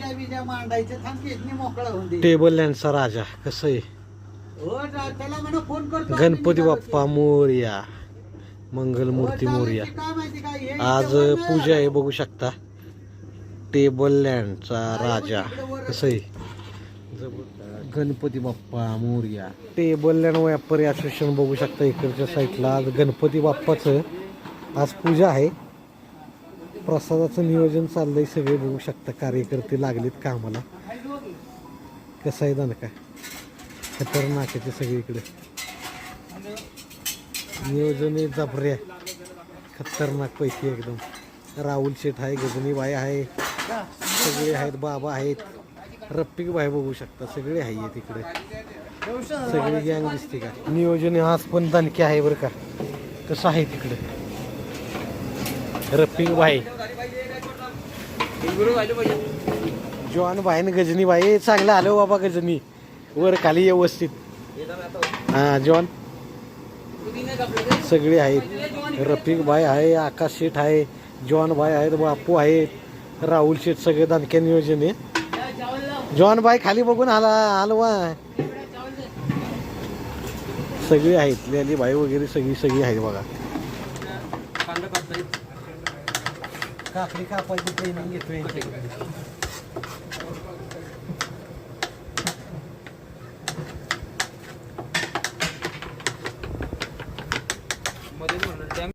पूजा बिजा मांडायचं थांब की मोकळा होऊन दे. टेबल लँडचा राजा कसं आहे. हो त्याला म्हणा फोन करतो. गणपती बाप्पा मोरया, मंगल मूर्ती मोरया. काय माहिती काय हे आज पूजा आहे बघू शकता. टेबल लँडचा राजा कसं आहे. गणपती बाप्पा मोरया. टेबल लँड व्यापारी असोसिएशन बघू शकता इकडच्या साईडला. आज गणपती बाप्पाचं आज पूजा आहे. प्रसादाचं नियोजन चाललंय. सगळे बघू शकता कार्यकर्ते लागलेत कामाला. कसं आहे दान काय खतरनाक आहे ते सगळीकडे. नियोजन जबऱ्या खतरनाक पैकी एकदम. राहुल शेठ आहे, गजनीबाई आहे, सगळे आहेत, बाबा आहेत, रफ्फिक भाई बघू शकता. सगळे आहे तिकडे. सगळी गँग दिसते का. नियोजन आज पण दणके आहे बरं का. कसं आहे तिकडे रफ्फिक भाई, जॉन भाई आणि गजनी भाई. चांगलं आलो बाबा गजनी वर खाली व्यवस्थित. हा जॉन सगळे आहेत. रफिक भाई आहे, आकाश शेठ आहे, जॉन भाई आहेत, बापू आहेत, राहुल शेठ. सगळे दणक्या नियोजन आहे. जॉन भाई खाली बघून हलवा. सगळे आहेत. लेली भाई वगैरे सगळी आहेत बघा. काकडी कापायची ट्रेनिंग घेतोय.